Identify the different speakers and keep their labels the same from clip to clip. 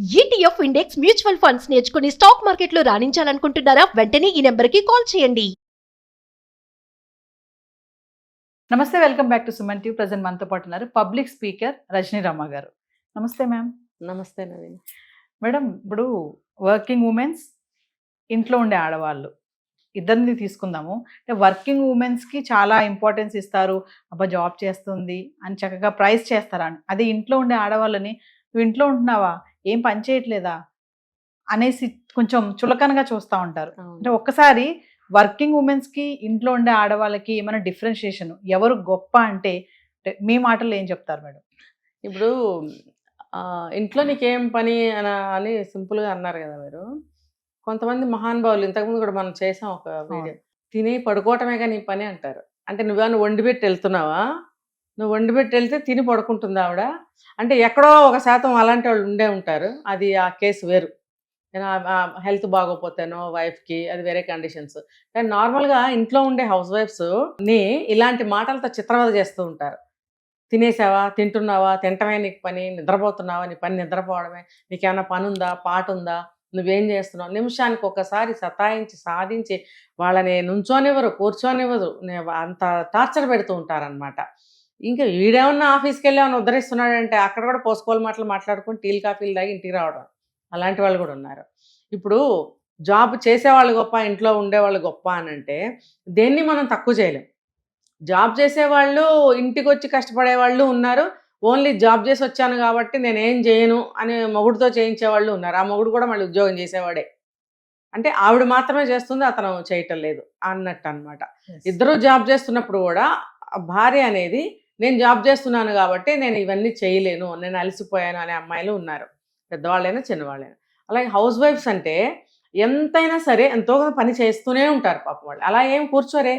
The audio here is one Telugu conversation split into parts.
Speaker 1: ఈటీఎఫ్ ఇండెక్స్ మ్యూచువల్ ఫండ్స్ నేర్చుకుని స్టాక్ మార్కెట్లో రాణించాలనుకుంటున్నారా? వెంటనే ఈ నెంబర్కి కాల్ చేయండి.
Speaker 2: నమస్తే, welcome back to Suman TV. Present మనతో పాటు ఉన్నారు పబ్లిక్ స్పీకర్ రజనీ రమ గారు. నమస్తే మ్యామ్.
Speaker 3: నమస్తే నవీన్.
Speaker 2: మేడం, ఇప్పుడు వర్కింగ్ ఉమెన్స్, ఇంట్లో ఉండే ఆడవాళ్ళు ఇద్దరిని తీసుకుందాము. అంటే వర్కింగ్ ఉమెన్స్కి చాలా ఇంపార్టెన్స్ ఇస్తారు. అబ్బా జాబ్ చేస్తుంది అని చక్కగా ప్రైజ్ చేస్తారా అని. అదే ఇంట్లో ఉండే ఆడవాళ్ళని నువ్వు ఇంట్లో ఉంటున్నావా, ఏం పని చేయట్లేదా అనేసి కొంచెం చులకనగా చూస్తూ ఉంటారు. అంటే ఒక్కసారి వర్కింగ్ ఉమెన్స్కి ఇంట్లో ఉండే ఆడవాళ్ళకి ఏమైనా డిఫరెన్షియేషన్, ఎవరు గొప్ప అంటే మీ మాటల్లో ఏం చెప్తారు మేడం?
Speaker 3: ఇప్పుడు ఇంట్లో నీకేం పని అని సింపుల్గా అన్నారు కదా మీరు. కొంతమంది మహానుభావులు ఇంతకుముందు కూడా మనం చేసాం ఒక వీడియో, తిని పడుకోవటమేగా నీ పని అంటారు. అంటే నువ్వేమైనా వండి పెట్టి వెళ్తున్నావా? నువ్వు వండి పెట్టి వెళ్తే తిని పడుకుంటుంది ఆవిడ అంటే ఎక్కడో 1% అలాంటి వాళ్ళు ఉండే ఉంటారు. అది ఆ కేసు వేరు. హెల్త్ బాగోపోతేనో వైఫ్కి అది వేరే కండిషన్స్. కానీ నార్మల్గా ఇంట్లో ఉండే హౌస్ వైఫ్స్ని ఇలాంటి మాటలతో చిత్రవద చేస్తూ ఉంటారు. తినేసావా, తింటున్నావా, తింటమే నీకు పని, నిద్రపోతున్నావా నీ పని నిద్రపోవడమే, నీకేమైనా పని ఉందా, పాట ఉందా, నువ్వేం చేస్తున్నావు, నిమిషానికి ఒకసారి సతాయించి సాధించి వాళ్ళని నుంచోనివ్వరు, కూర్చోనివ్వరు, అంత టార్చర్ పెడుతూ ఉంటారనమాట. ఇంకా వీడేమన్నా ఆఫీస్కి వెళ్ళి ఏమైనా ఉద్ధరిస్తున్నాడంటే అక్కడ కూడా పోసుకోవాలి మాటలు మాట్లాడుకుని టీలు కాఫీలు తాగి ఇంటికి రావడం, అలాంటి వాళ్ళు కూడా ఉన్నారు. ఇప్పుడు జాబ్ చేసేవాళ్ళు గొప్ప, ఇంట్లో ఉండేవాళ్ళు గొప్ప అని అంటే దేన్ని మనం తక్కువ చేయలేం. జాబ్ చేసేవాళ్ళు ఇంటికి వచ్చి కష్టపడే వాళ్ళు ఉన్నారు. ఓన్లీ జాబ్ చేసి వచ్చాను కాబట్టి నేనేం చేయను అని మొగుడుతో చేయించేవాళ్ళు ఉన్నారు. ఆ మొగుడు కూడా మళ్ళీ ఉద్యోగం చేసేవాడే. అంటే ఆవిడ మాత్రమే చేస్తుంది, అతను చేయటం లేదు అన్నట్టు అనమాట. ఇద్దరు జాబ్ చేస్తున్నప్పుడు కూడా భార్య అనేది నేను జాబ్ చేస్తున్నాను కాబట్టి నేను ఇవన్నీ చేయలేను, నేను అలసిపోయాను అనే అమ్మాయిలు ఉన్నారు, పెద్దవాళ్ళైనా చిన్నవాళ్ళైనా. అలాగే హౌస్ వైఫ్స్ అంటే ఎంతైనా సరే ఎంతో పని చేస్తూనే ఉంటారు పాపం. వాళ్ళు అలా ఏం కూర్చోరే.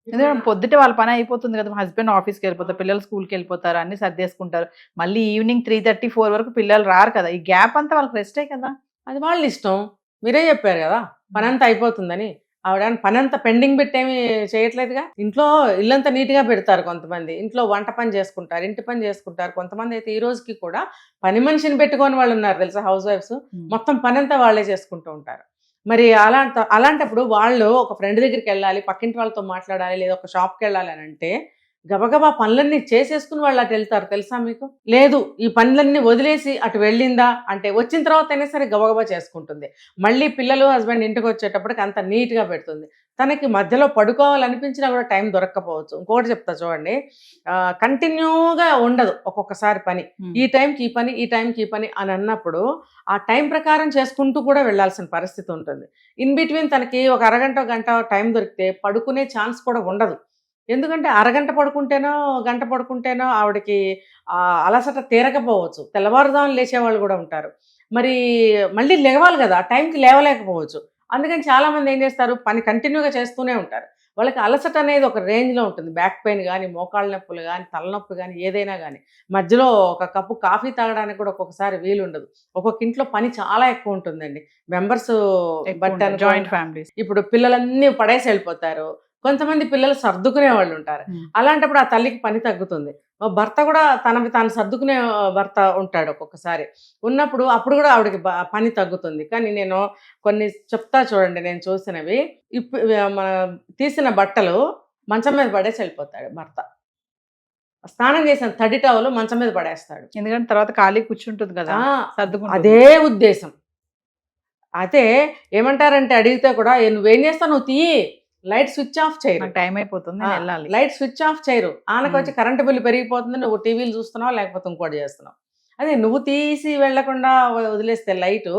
Speaker 2: ఎందుకంటే పొద్దుటే వాళ్ళ పని అయిపోతుంది కదా, హస్బెండ్ ఆఫీస్కి వెళ్ళిపోతారు, పిల్లలు స్కూల్కి వెళ్ళిపోతారు, అన్ని సర్దేసుకుంటారు. మళ్ళీ ఈవినింగ్ 3:30, 4 వరకు పిల్లలు రారు కదా, ఈ గ్యాప్ అంతా వాళ్ళకి రెస్టే కదా.
Speaker 3: అది వాళ్ళ ఇష్టం. మీరే చెప్పారు కదా పని అంతా అయిపోతుందని. ఆవిడ పని అంతా పెండింగ్ పెట్టేమి చేయట్లేదుగా. ఇంట్లో ఇల్లంతా నీట్గా పెడతారు కొంతమంది, ఇంట్లో వంట పని చేసుకుంటారు, ఇంటి పని చేసుకుంటారు. కొంతమంది అయితే ఈ రోజుకి కూడా పని మనిషిని పెట్టుకొని వాళ్ళు ఉన్నారు తెలుసా, హౌస్ వైఫ్స్. మొత్తం పని అంతా వాళ్ళే చేసుకుంటూ ఉంటారు. మరి అలాంటప్పుడు వాళ్ళు ఒక ఫ్రెండ్ దగ్గరికి వెళ్ళాలి, పక్కింటి వాళ్ళతో మాట్లాడాలి, లేదా ఒక షాప్కి వెళ్ళాలి అని అంటే గబగబా పనులన్నీ చేసేసుకుని వాళ్ళు అటు వెళ్తారు తెలుసా మీకు. లేదు ఈ పనులన్నీ వదిలేసి అటు వెళ్ళిందా అంటే వచ్చిన తర్వాత అయినా సరే గబగబా చేసుకుంటుంది. మళ్ళీ పిల్లలు హస్బెండ్ ఇంటికి వచ్చేటప్పటికి అంత నీట్గా పెడుతుంది. తనకి మధ్యలో పడుకోవాలనిపించినా కూడా టైం దొరక్కపోవచ్చు. ఇంకోటి చెప్తా చూడండి, కంటిన్యూగా ఉండదు ఒక్కొక్కసారి పని. ఈ టైంకి ఈ పని, ఈ టైంకి ఈ పని అని అన్నప్పుడు ఆ టైం ప్రకారం చేసుకుంటూ కూడా వెళ్ళాల్సిన పరిస్థితి ఉంటుంది. ఇన్ బిట్వీన్ తనకి ఒక అరగంట గంట టైం దొరికితే పడుకునే ఛాన్స్ కూడా ఉండదు. ఎందుకంటే అరగంట పడుకుంటేనో గంట పడుకుంటేనో ఆవిడకి అలసట తీరకపోవచ్చు. తెల్లవారుదామున లేచేవాళ్ళు కూడా ఉంటారు. మరి మళ్ళీ లేవాలి కదా, ఆ టైంకి లేవలేకపోవచ్చు. అందుకని చాలామంది ఏం చేస్తారు, పని కంటిన్యూగా చేస్తూనే ఉంటారు. వాళ్ళకి అలసట అనేది ఒక రేంజ్లో ఉంటుంది. బ్యాక్ పెయిన్ కానీ, మోకాళ్ళ నొప్పులు కానీ, తలనొప్పి కానీ, ఏదైనా కానీ. మధ్యలో ఒక కప్పు కాఫీ తాగడానికి కూడా ఒక్కొక్కసారి వీలుండదు. ఒక్కొక్క ఇంట్లో పని చాలా ఎక్కువ ఉంటుందండి. Members but
Speaker 2: joint families.
Speaker 3: ఇప్పుడు పిల్లలన్నీ పడేసి వెళ్ళిపోతారు. కొంతమంది పిల్లలు సర్దుకునే వాళ్ళు ఉంటారు. అలాంటప్పుడు ఆ తల్లికి పని తగ్గుతుంది. భర్త కూడా తనకి తాను సర్దుకునే భర్త ఉంటాడు ఒక్కొక్కసారి. ఉన్నప్పుడు అప్పుడు కూడా ఆవిడకి పని తగ్గుతుంది. కానీ నేను కొన్ని చెప్తా చూడండి, నేను చూసినవి. మన తీసిన బట్టలు మంచం మీద పడేసి వెళ్ళిపోతాడు భర్త. స్నానం చేసిన తడి టవలు మంచం మీద పడేస్తాడు.
Speaker 2: ఎందుకంటే తర్వాత ఖాళీ కూర్చుంటుంది కదా, సర్దుకుంటుంది.
Speaker 3: అదే ఉద్దేశం. అయితే ఏమంటారంటే అడిగితే కూడా నువ్వేం చేస్తావు, నువ్వు తీయి, లైట్ స్విచ్ ఆఫ్ చేయరు,
Speaker 2: టైం అయిపోతుంది వెళ్ళాలి,
Speaker 3: లైట్ స్విచ్ ఆఫ్ చేయరు. ఆనకు వచ్చి కరెంటు బిల్లు పెరిగిపోతుంది, నువ్వు టీవీలు చూస్తున్నావు లేకపోతే ఇంకోటి చేస్తున్నావు. అదే నువ్వు తీసి వెళ్లకుండా వదిలేస్తే లైటు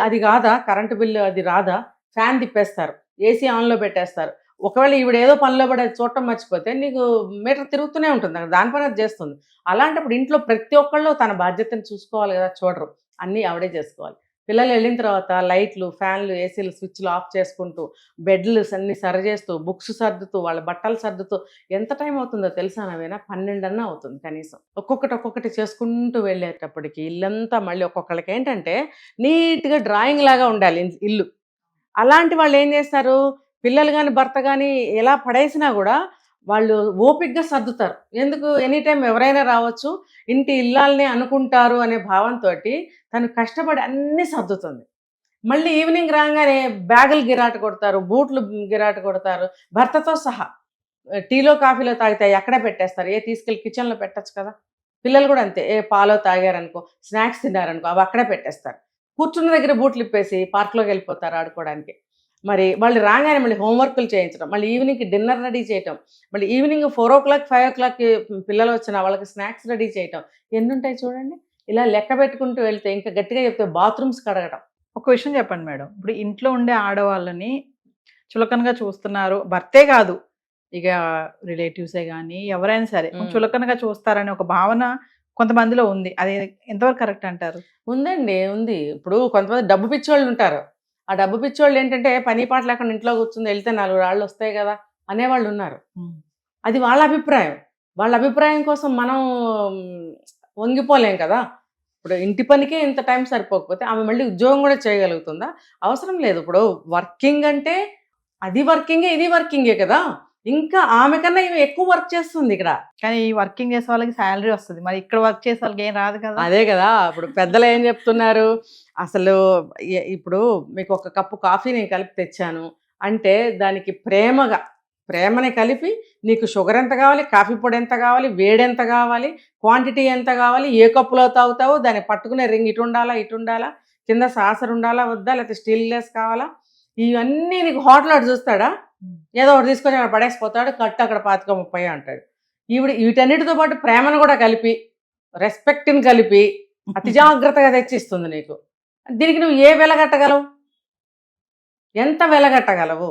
Speaker 3: అది కాదా, కరెంటు బిల్లు అది రాదా. ఫ్యాన్ తిప్పేస్తారు, ఏసీ ఆన్లో పెట్టేస్తారు. ఒకవేళ ఈవిడ ఏదో పనిలో పడి అది చూడటం మర్చిపోతే నీకు మీటర్ తిరుగుతూనే ఉంటుంది, దాని పని అది చేస్తుంది. అలాంటప్పుడు ఇంట్లో ప్రతి ఒక్కళ్ళు తన బాధ్యతను చూసుకోవాలి కదా, చూడరు, అన్నీ ఆవిడే చేసుకోవాలి. పిల్లలు వెళ్ళిన తర్వాత లైట్లు, ఫ్యాన్లు, ఏసీలు స్విచ్లు ఆఫ్ చేసుకుంటూ, బెడ్లు అన్ని సరి చేస్తూ, బుక్స్ సర్దుతూ, వాళ్ళ బట్టలు సర్దుతూ ఎంత టైం అవుతుందో తెలుసా నవేనా? 12 అన్నా అవుతుంది కనీసం. ఒక్కొక్కటి చేసుకుంటూ వెళ్ళేటప్పటికి ఇల్లంతా మళ్ళీ ఒక్కొక్కళ్ళకి ఏంటంటే నీట్గా డ్రాయింగ్ లాగా ఉండాలి ఇల్లు. అలాంటి వాళ్ళు ఏం చేస్తారు, పిల్లలు కానీ భర్త కానీ ఎలా పడేసినా కూడా వాళ్ళు ఓపికగా సర్దుతారు. ఎందుకు ఎనీ టైం ఎవరైనా రావచ్చు, ఇంటి ఇల్లాలని అనుకుంటారు అనే భావంతో తను కష్టపడి అన్నీ సర్దుతుంది. మళ్ళీ ఈవినింగ్ రాగానే బ్యాగులు గిరాట కొడతారు, బూట్లు గిరాట కొడతారు, భర్తతో సహా. టీలో కాఫీలో తాగితే ఎక్కడే పెట్టేస్తారు, తీసుకెళ్ళి కిచెన్లో పెట్టచ్చు కదా. పిల్లలు కూడా అంతే, పాలో తాగారనుకో, స్నాక్స్ తిన్నారనుకో, అవి అక్కడే పెట్టేస్తారు. కూర్చున్న దగ్గర బూట్లు ఇప్పేసి పార్క్లోకి వెళ్ళిపోతారు ఆడుకోవడానికి. మరి వాళ్ళు రాగానే మళ్ళీ హోంవర్క్లు చేయించడం, మళ్ళీ ఈవినింగ్కి డిన్నర్ రెడీ చేయటం, మళ్ళీ ఈవినింగ్ 4 o'clock 5 o'clockకి పిల్లలు వచ్చిన వాళ్ళకి స్నాక్స్ రెడీ చేయటం, ఎన్ని ఉంటాయి చూడండి. ఇలా లెక్క పెట్టుకుంటూ వెళ్తే ఇంకా గట్టిగా చెప్తే బాత్రూమ్స్ కడగడం.
Speaker 2: ఒక విషయం చెప్పండి మేడం, ఇప్పుడు ఇంట్లో ఉండే ఆడవాళ్ళని చులకనగా చూస్తున్నారు, భర్తే కాదు ఇక రిలేటివ్సే కానీ ఎవరైనా సరే చులకనగా చూస్తారనే ఒక భావన కొంతమందిలో ఉంది. అది ఎంతవరకు కరెక్ట్ అంటారు?
Speaker 3: ఉందండి, ఉంది. ఇప్పుడు కొంతమంది డబ్బు పిచ్చోళ్ళు ఉంటారు. ఆ డబ్బు పిచ్చోళ్ళు ఏంటంటే పని పాట లేకుండా ఇంట్లో కూర్చుంది, వెళ్తే 4 రాళ్ళు వస్తాయి కదా అనేవాళ్ళు ఉన్నారు. అది వాళ్ళ అభిప్రాయం. వాళ్ళ అభిప్రాయం కోసం మనం వంగిపోలేం కదా. ఇప్పుడు ఇంటి పనికే ఇంత టైం సరిపోకపోతే ఆమె మళ్ళీ ఉద్యోగం కూడా చేయగలుగుతుందా? అవసరం లేదు. ఇప్పుడు వర్కింగ్ అంటే అది వర్కింగే, ఇది వర్కింగే కదా. ఇంకా ఆమె కన్నా ఈమె ఎక్కువ వర్క్ చేస్తుంది ఇక్కడ.
Speaker 2: కానీ ఈ వర్కింగ్ చేసే వాళ్ళకి శాలరీ వస్తుంది, మరి ఇక్కడ వర్క్ చేసే వాళ్ళకి ఏం రాదు కదా.
Speaker 3: అదే కదా, ఇప్పుడు పెద్దలు ఏం చెప్తున్నారు అసలు. ఇప్పుడు మీకు ఒక కప్పు కాఫీ నేను కలిపి తెచ్చాను అంటే దానికి ప్రేమని కలిపి నీకు షుగర్ ఎంత కావాలి, కాఫీ పొడి ఎంత కావాలి, వేడి ఎంత కావాలి, క్వాంటిటీ ఎంత కావాలి, ఏ కప్పులో తాగుతావు, దాన్ని పట్టుకునే రింగ్ ఇటు ఉండాలా, కింద సాసర్ ఉండాలా వద్దా, లేకపోతే స్టీల్ గ్లాస్ కావాలా, ఇవన్నీ నీకు హోటల్ వాడు చూస్తాడా? ఏదో ఒకటి తీసుకొని అక్కడ పడేసిపోతాడు, కట్టు అక్కడ 25-30 అంటాడు. వీటన్నిటితో పాటు ప్రేమను కూడా కలిపి, రెస్పెక్ట్ని కలిపి అతి జాగ్రత్తగా తెచ్చిస్తుంది నీకు. దీనికి నువ్వు ఏ వెలగట్టగలవు? ఎంత వెలగట్టగలవు?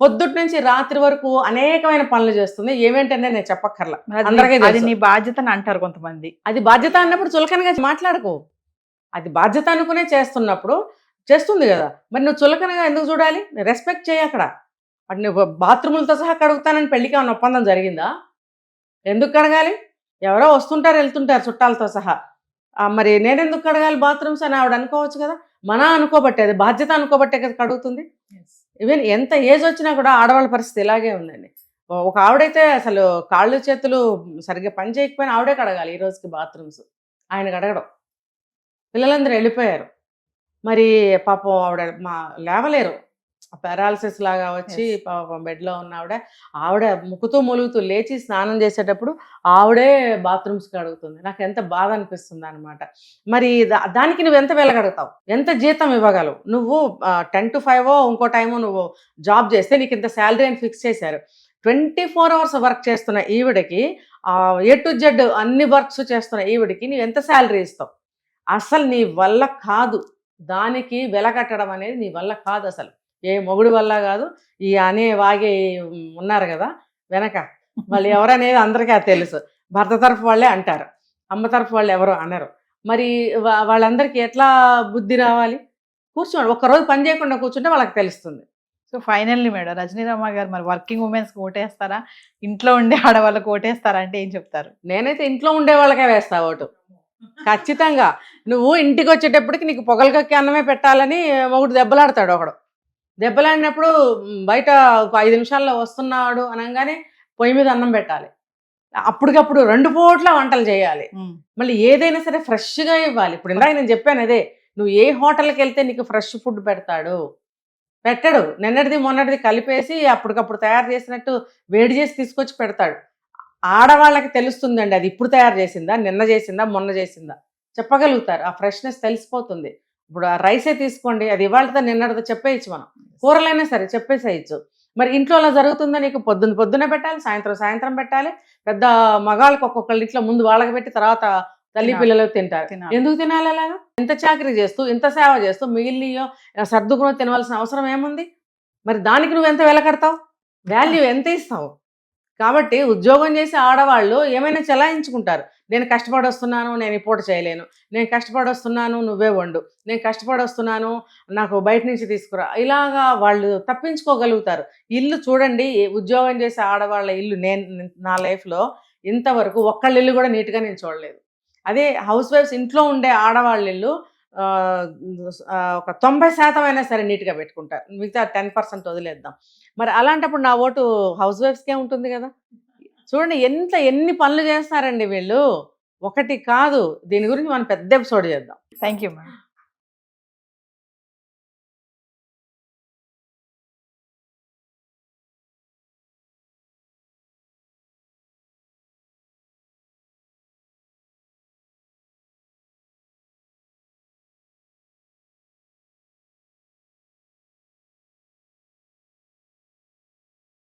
Speaker 3: పొద్దుటి నుంచి రాత్రి వరకు అనేకమైన పనులు చేస్తుంది. ఏమేంటనే నేను చెప్పక్కర్లా, అందరికీ
Speaker 2: అది నీ బాధ్యతని అంటారు కొంతమంది.
Speaker 3: అది బాధ్యత అన్నప్పుడు చులకనగా మాట్లాడకు. అది బాధ్యత అనుకునే చేస్తున్నప్పుడు చేస్తుంది కదా, మరి నువ్వు చులకనగా ఎందుకు చూడాలి? రెస్పెక్ట్ చేయి అక్కడ. అటు నువ్వు బాత్రూములతో సహా కడుగుతానని పెళ్ళికి ఏమైనా ఒప్పందం జరిగిందా? ఎందుకు కడగాలి? ఎవరో వస్తుంటారు వెళ్తుంటారు చుట్టాలతో సహా. మరి నేనెందుకు కడగాలి బాత్రూమ్స్ అని ఆవిడ అనుకోవచ్చు కదా. అనుకోబట్టే, అది బాధ్యత అనుకోబట్టే కదా కడుగుతుంది. ఈవెన్ ఎంత ఏజ్ వచ్చినా కూడా ఆడవాళ్ళ పరిస్థితి ఇలాగే ఉందండి. ఒక ఆవిడైతే అసలు కాళ్ళు చేతులు సరిగ్గా పని చేయకపోయినా ఆవిడే కడగాలి ఈ రోజుకి బాత్రూమ్స్. ఆయన కడగడం. పిల్లలందరూ వెళ్ళిపోయారు. మరి పాపం ఆవిడ లేవలేరు, పారాలసిస్ లాగా వచ్చి పాపం బెడ్లో ఉన్న ఆవిడ ముక్కుతూ మొలుగుతూ లేచి స్నానం చేసేటప్పుడు ఆవిడే బాత్రూమ్స్ కడుగుతుంది. నాకు ఎంత బాధ అనిపిస్తుంది అనమాట. మరి దానికి నువ్వు ఎంత వెలగడతావు? ఎంత జీతం ఇవ్వగలవు? నువ్వు 10 to 5 ఇంకో టైము నువ్వు జాబ్ చేస్తే నీకు ఇంత శాలరీ అని ఫిక్స్ చేశారు. 24 hours వర్క్ చేస్తున్న ఈవిడకి A to Z అన్ని వర్క్స్ చేస్తున్న ఈవిడికి నువ్వు ఎంత శాలరీ ఇస్తావు? అసలు నీ వల్ల కాదు. దానికి వెలకట్టడం అనేది నీ వల్ల కాదు అసలు. ఏ మొగుడు వల్ల కాదు. ఈ వాగే ఉన్నారు కదా వెనక, వాళ్ళు ఎవరనేది అందరికీ అది తెలుసు. భర్త తరఫు వాళ్ళే అంటారు, అమ్మ తరఫు వాళ్ళు ఎవరు అనరు. మరి వాళ్ళందరికీ ఎట్లా బుద్ధి రావాలి? కూర్చోండి, ఒక్కరోజు పని చేయకుండా కూర్చుంటే వాళ్ళకి తెలుస్తుంది.
Speaker 2: సో ఫైనల్లీ మేడం, రజనీరమ్మ గారు మరి వర్కింగ్ ఉమెన్స్కి ఓటేస్తారా, ఇంట్లో ఉండే ఆడవాళ్ళకి ఓటేస్తారా అంటే ఏం చెప్తారు?
Speaker 3: నేనైతే ఇంట్లో ఉండే వాళ్ళకే వేస్తా ఓటు, ఖచ్చితంగా. నువ్వు ఇంటికి వచ్చేటప్పటికి నీకు పొగలు కక్కి అన్నమే పెట్టాలని ఒకడు దెబ్బలాడతాడు. ఒకడు దెబ్బలాడినప్పుడు బయట ఒక 5 నిమిషాల్లో వస్తున్నాడు అనగానే పొయ్యి మీద అన్నం పెట్టాలి. అప్పటికప్పుడు 2 పూట్ల వంటలు చేయాలి. మళ్ళీ ఏదైనా సరే ఫ్రెష్గా ఇవ్వాలి. ఇప్పుడు ఇందాక నేను చెప్పాను అదే, నువ్వు ఏ హోటల్కి వెళ్తే నీకు ఫ్రెష్ ఫుడ్ పెట్టాడు? పెట్టడు. నిన్నటిది మొన్నటిది కలిపేసి అప్పటికప్పుడు తయారు చేసినట్టు వేడి చేసి తీసుకొచ్చి పెడతాడు. ఆడవాళ్ళకి తెలుస్తుందండి అది ఇప్పుడు తయారు చేసిందా, నిన్న చేసిందా, మొన్న చేసిందా చెప్పగలుగుతారు. ఆ ఫ్రెష్నెస్ తెలిసిపోతుంది. ఇప్పుడు ఆ రైసే తీసుకోండి, అది ఇవాళతో నిన్నటితో చెప్పేయచ్చు. మనం కూరలైనా సరే చెప్పేసేయచ్చు. మరి ఇంట్లో అలా జరుగుతుందా? నీకు పొద్దున్నే పెట్టాలి, సాయంత్రం పెట్టాలి. పెద్ద మగాళ్ళకి ఒక్కొక్కళ్ళ ఇంట్లో ముందు వాళ్ళకి పెట్టి తర్వాత తల్లి పిల్లలు తింటారు. ఎందుకు తినాలి అలాగా? ఇంత చాకరీ చేస్తూ, ఇంత సేవ చేస్తూ మిగిలినయో సర్దుకుని తినవలసిన అవసరం ఏముంది? మరి దానికి నువ్వు ఎంత వెలకడతావు? వాల్యూ ఎంత ఇస్తావు? కాబట్టి ఉద్యోగం చేసే ఆడవాళ్ళు ఏమైనా చెలాయించుకుంటారు. నేను కష్టపడి వస్తున్నాను, నేను ఈ పూట చేయలేను, నేను కష్టపడి వస్తున్నాను, నువ్వే వండు, నేను కష్టపడి వస్తున్నాను, నాకు బయట నుంచి తీసుకురా, ఇలాగా వాళ్ళు తప్పించుకోగలుగుతారు. ఇల్లు చూడండి, ఉద్యోగం చేసే ఆడవాళ్ళ ఇల్లు నా లైఫ్లో ఇంతవరకు ఒక్కళ్ళ ఇల్లు కూడా నీట్గా నేను చూడలేదు. అదే హౌస్ వైఫ్స్ ఇంట్లో ఉండే ఆడవాళ్ళ ఇల్లు ఒక 90% అయినా సరే నీట్గా పెట్టుకుంటారు. మిగతా 10% వదిలేద్దాం. మరి అలాంటప్పుడు నా ఓటు హౌస్ వైఫ్స్కే ఉంటుంది కదా. చూడండి ఎన్ని పనులు చేస్తారండి వీళ్ళు, ఒకటి కాదు. దీని గురించి మనం పెద్ద ఎపిసోడ్ చేద్దాం.
Speaker 2: Thank you madam.